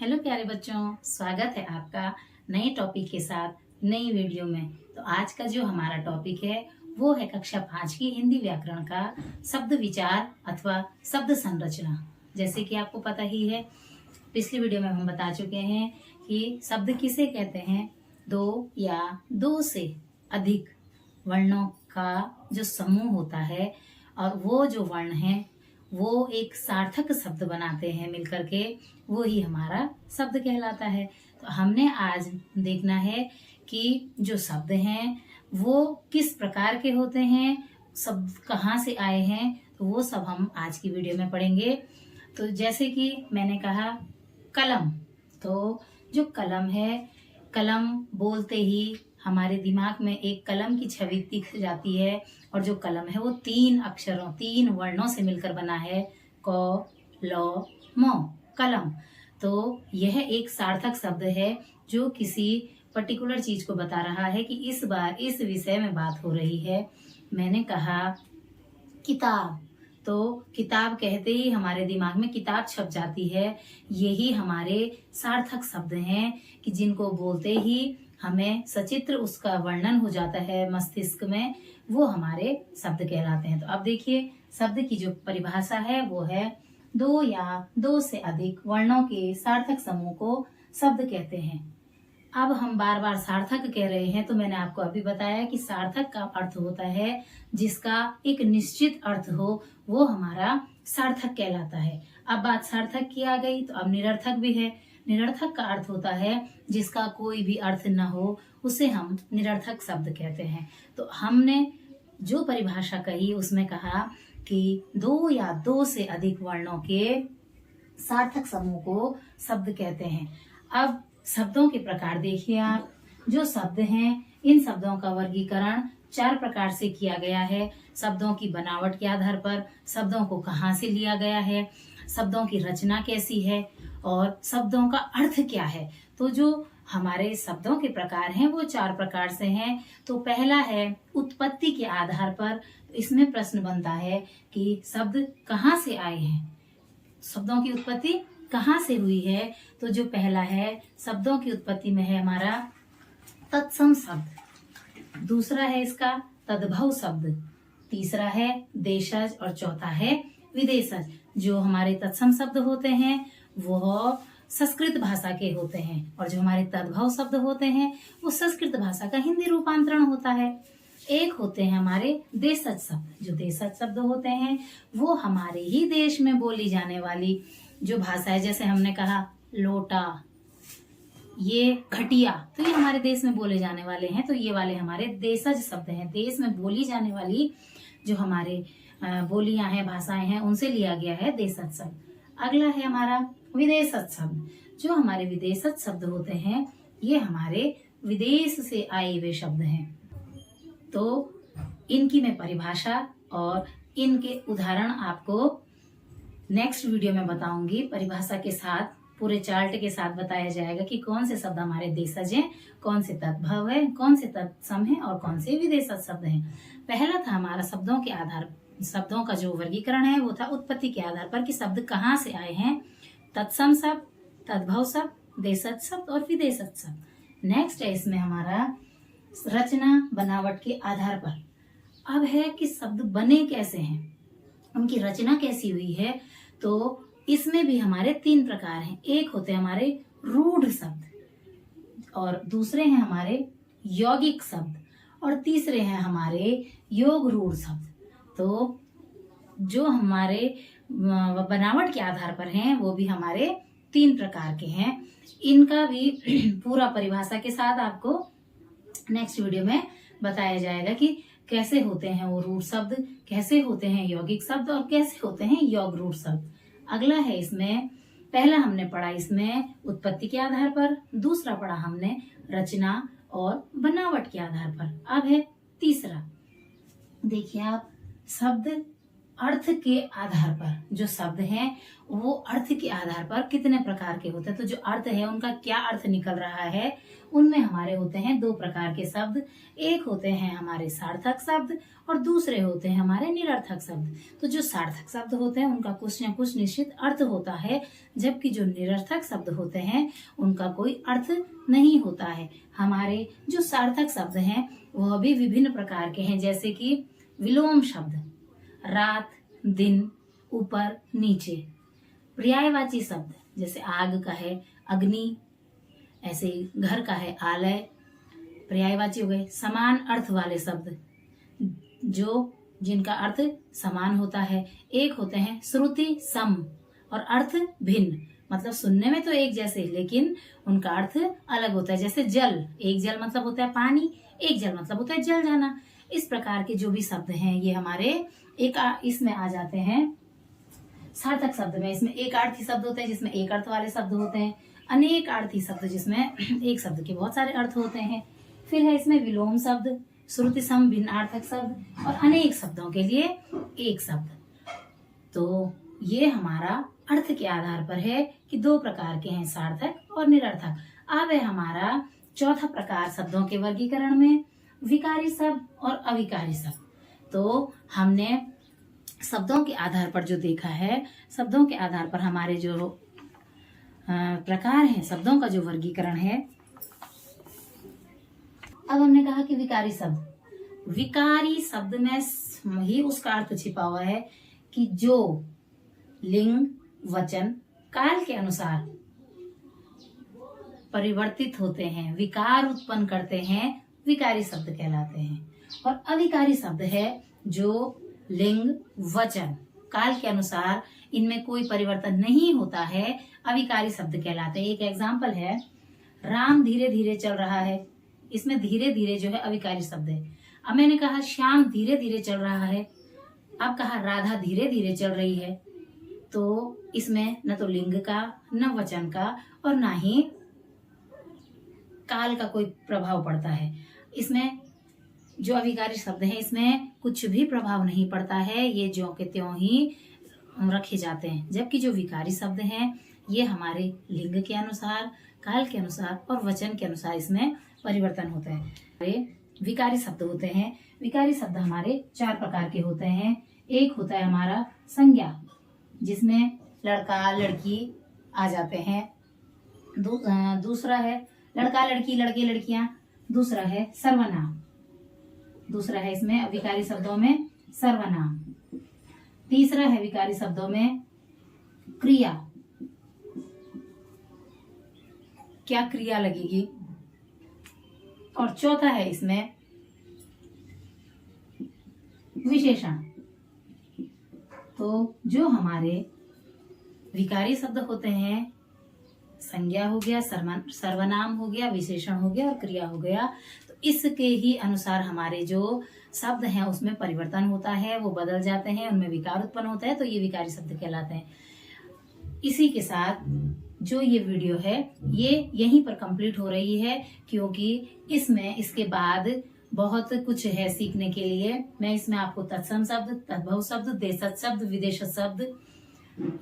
Hello प्यारे बच्चों, स्वागत है आपका नए टॉपिक के साथ नई वीडियो में। तो आज का जो हमारा टॉपिक है वो है कक्षा 5 की हिंदी व्याकरण का शब्द विचार अथवा शब्द संरचना। जैसे कि आपको पता ही है, पिछली वीडियो में हम बता चुके हैं कि शब्द किसे कहते हैं। दो या दो से अधिक वर्णों का जो समूह होता है और वो जो वर्ण है वो एक सार्थक शब्द बनाते हैं मिलकर के, वो ही हमारा शब्द कहलाता है। तो हमने आज देखना है कि जो शब्द हैं वो किस प्रकार के होते हैं, शब्द कहाँ से आए हैं, तो वो सब हम आज की वीडियो में पढ़ेंगे। तो जैसे कि मैंने कहा कलम, तो जो कलम है, कलम बोलते ही हमारे दिमाग में एक कलम की छवि दिख जाती है। और जो कलम है वो 3 अक्षरों 3 वर्णों से मिलकर बना है, क ल म, कलम। तो यह एक सार्थक शब्द है जो किसी पर्टिकुलर चीज को बता रहा है कि इस बार इस विषय में बात हो रही है। मैंने कहा किताब, तो किताब कहते ही हमारे दिमाग में किताब छप जाती है। यही हमारे सार्थक शब्द हैं कि जिनको बोलते ही हमें सचित्र उसका वर्णन हो जाता है मस्तिष्क में, वो हमारे शब्द कहलाते हैं। तो अब देखिए, शब्द की जो परिभाषा है वो है दो या दो से अधिक वर्णों के सार्थक समूह को शब्द कहते हैं। अब हम बार बार सार्थक कह रहे हैं, तो मैंने आपको अभी बताया कि सार्थक का अर्थ होता है जिसका एक निश्चित अर्थ हो, वो हमारा सार्थक कहलाता है। अब बात सार्थक की आ गई, तो अब निरर्थक भी है। निरर्थक का अर्थ होता है जिसका कोई भी अर्थ न हो, उसे हम निरर्थक शब्द कहते हैं। तो हमने जो परिभाषा कही उसमें कहा कि दो या दो से अधिक वर्णों के सार्थक समूह को शब्द कहते हैं। अब शब्दों के प्रकार देखिए आप। जो शब्द हैं, इन शब्दों का वर्गीकरण 4 प्रकार से किया गया है। शब्दों की बनावट के आधार पर, शब्दों को कहाँ से लिया गया है, शब्दों की रचना कैसी है और शब्दों का अर्थ क्या है। तो जो हमारे शब्दों के प्रकार हैं वो 4 प्रकार से हैं। तो पहला है उत्पत्ति के आधार पर। इसमें प्रश्न बनता है कि शब्द कहाँ से आए हैं, शब्दों की उत्पत्ति कहाँ से हुई है। तो जो पहला है शब्दों की उत्पत्ति में है हमारा तत्सम शब्द, दूसरा है इसका तद्भव शब्द, तीसरा है देशज और चौथा है विदेशज। जो हमारे तत्सम शब्द होते हैं वो संस्कृत भाषा के होते हैं और जो हमारे तद्भव शब्द होते हैं वो संस्कृत भाषा का हिंदी रूपांतरण होता है। एक होते हैं हमारे देशज शब्द। जो देशज शब्द होते हैं वो हमारे ही देश में बोली जाने वाली जो भाषा है, जैसे हमने कहा लोटा, ये घटिया, तो ये हमारे देश में बोले जाने वाले हैं। तो ये वाले हमारे देशज शब्द हैं। देश में बोली जाने वाली जो हमारे बोलियां हैं, भाषाएं हैं, उनसे लिया गया है देशज शब्द। अगला है हमारा विदेशज शब्द। जो हमारे विदेशज शब्द होते हैं ये हमारे विदेश से आए हुए शब्द हैं। तो इनकी मैं परिभाषा और इनके उदाहरण आपको नेक्स्ट वीडियो में बताऊंगी। परिभाषा के साथ, पूरे चार्ट के साथ बताया जाएगा कि कौन से शब्द हमारे देशज हैं, कौन से तद्भव है, कौन से तत्सम है और कौन से विदेशज शब्द हैं। पहला था हमारा शब्दों के आधार, शब्दों का जो वर्गीकरण है वो था उत्पत्ति के आधार पर कि शब्द कहाँ से आए हैं। तत्सम शब्द, तद्भव शब्द, देशज शब्द और विदेशज शब्द। नेक्स्ट है इसमें हमारा रचना बनावट के आधार पर। अब है कि शब्द बने कैसे हैं, उनकी रचना कैसी हुई है। तो इसमें भी हमारे 3 प्रकार हैं। एक होते हैं हमारे रूढ़ शब्द और दूसरे हैं हमारे यौगिक शब्द और तीसरे हैं हमारे योग रूढ़ शब्द। तो जो हमारे बनावट के आधार पर हैं वो भी हमारे 3 प्रकार के हैं। इनका भी पूरा परिभाषा के साथ आपको नेक्स्ट वीडियो में बताया जाएगा कि कैसे होते हैं वो रूढ़ शब्द, कैसे होते हैं यौगिक शब्द और कैसे होते हैं योग रूढ़ शब्द। अगला है इसमें, पहला हमने पढ़ा इसमें उत्पत्ति के आधार पर, दूसरा पढ़ा हमने रचना और बनावट के आधार पर। अब है तीसरा। देखिए आप, शब्द अर्थ के आधार पर जो शब्द हैं वो अर्थ के आधार पर कितने प्रकार के होते हैं। तो जो अर्थ है उनका क्या अर्थ निकल रहा है, उनमें हमारे होते हैं दो प्रकार के शब्द। एक होते हैं हमारे सार्थक शब्द और दूसरे होते हैं हमारे निरर्थक शब्द। तो जो सार्थक शब्द होते हैं उनका कुछ न कुछ निश्चित अर्थ होता है, जबकि जो निरर्थक शब्द होते हैं उनका कोई अर्थ नहीं होता है। हमारे जो सार्थक शब्द हैं वह भी विभिन्न प्रकार के हैं, जैसे कि विलोम शब्द, रात, दिन, ऊपर, नीचे। पर्यायवाची शब्द जैसे आग का है अग्नि, ऐसे घर का है आलय, पर्यायवाची हो गए। समान अर्थ वाले शब्द जो जिनका अर्थ समान होता है, एक होते हैं श्रुति सम और अर्थ भिन्न, मतलब सुनने में तो एक जैसे लेकिन उनका अर्थ अलग होता है। जैसे जल, एक जल मतलब होता है पानी, एक जल मतलब होता है जल जाना। इस प्रकार के जो भी शब्द हैं ये हमारे इसमें आ जाते हैं सार्थक शब्द में। इसमें एक अर्थी शब्द होते हैं जिसमें एक अर्थ वाले शब्द होते हैं, अनेक अर्थी शब्द जिसमें एक शब्द के बहुत सारे अर्थ होते हैं। फिर है इसमें विलोम शब्द, श्रुति सम भिन्नार्थक शब्द और अनेक शब्दों के लिए एक शब्द। तो ये हमारा अर्थ के आधार पर है कि दो प्रकार के हैं, सार्थक और निरर्थक। अब है हमारा चौथा प्रकार शब्दों के वर्गीकरण में विकारी शब्द और अविकारी शब्द। तो हमने शब्दों के आधार पर जो देखा है, शब्दों के आधार पर हमारे जो प्रकार हैं, शब्दों का जो वर्गीकरण है। अब हमने कहा कि विकारी शब्द, विकारी शब्द में ही उसका अर्थ छिपा हुआ है कि जो लिंग, वचन, काल के अनुसार परिवर्तित होते हैं, विकार उत्पन्न करते हैं, विकारी शब्द कहलाते हैं। और अविकारी शब्द है जो लिंग, वचन, काल के अनुसार इनमें कोई परिवर्तन नहीं होता है, अविकारी शब्द कहलाते हैं। एक एग्जाम्पल है, राम धीरे धीरे चल रहा है, इसमें धीरे धीरे जो है अविकारी शब्द है। अब मैंने कहा श्याम धीरे धीरे चल रहा है, अब कहा राधा धीरे धीरे चल रही है, तो इसमें न तो लिंग का, न वचन का और न ही काल का कोई प्रभाव पड़ता है। इसमें जो अविकारी शब्द है इसमें कुछ भी प्रभाव नहीं पड़ता है, ये ज्यों के त्यों ही रखे जाते हैं। जबकि जो विकारी शब्द हैं ये हमारे लिंग के अनुसार, काल के अनुसार और वचन के अनुसार इसमें परिवर्तन होता है। विकारी शब्द होते हैं, विकारी शब्द हमारे चार प्रकार के होते हैं। एक होता है हमारा संज्ञा, जिसमें लड़का लड़की आ जाते हैं। दूसरा है लड़का लड़की, लड़के लड़कियां। दूसरा है सर्वनाम, दूसरा है इसमें विकारी शब्दों में सर्वनाम। तीसरा है विकारी शब्दों में क्रिया, क्या क्रिया लगेगी। और चौथा है इसमें विशेषण। तो जो हमारे विकारी शब्द होते हैं, संज्ञा हो गया, सर्वनाम हो गया, विशेषण हो गया और क्रिया हो गया, तो इसके ही अनुसार हमारे जो शब्द हैं उसमें परिवर्तन होता है, वो बदल जाते हैं, उनमें विकार उत्पन्न होता है, तो ये विकारी शब्द कहलाते हैं। इसी के साथ जो ये वीडियो है ये यहीं पर कंप्लीट हो रही है, क्योंकि इसमें इसके बाद बहुत कुछ है सीखने के लिए। मैं इसमें आपको तत्सम शब्द, तद्भव शब्द, देशज शब्द, विदेशज शब्द,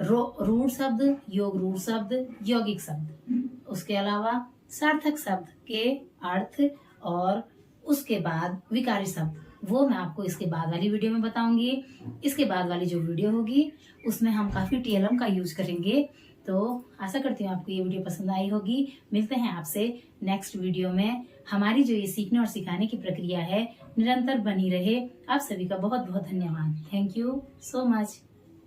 रूढ़ शब्द, योग रूढ़ शब्द, यौगिक शब्द, उसके अलावा सार्थक शब्द के अर्थ और उसके बाद विकारी शब्द, वो मैं आपको इसके बाद वाली वीडियो में बताऊंगी। इसके बाद वाली जो वीडियो होगी उसमें हम काफी TLM का यूज करेंगे। तो आशा करती हूँ आपको ये वीडियो पसंद आई होगी। मिलते हैं आपसे नेक्स्ट वीडियो में। हमारी जो ये सीखने और सिखाने की प्रक्रिया है निरंतर बनी रहे। आप सभी का बहुत बहुत धन्यवाद। Thank you so much.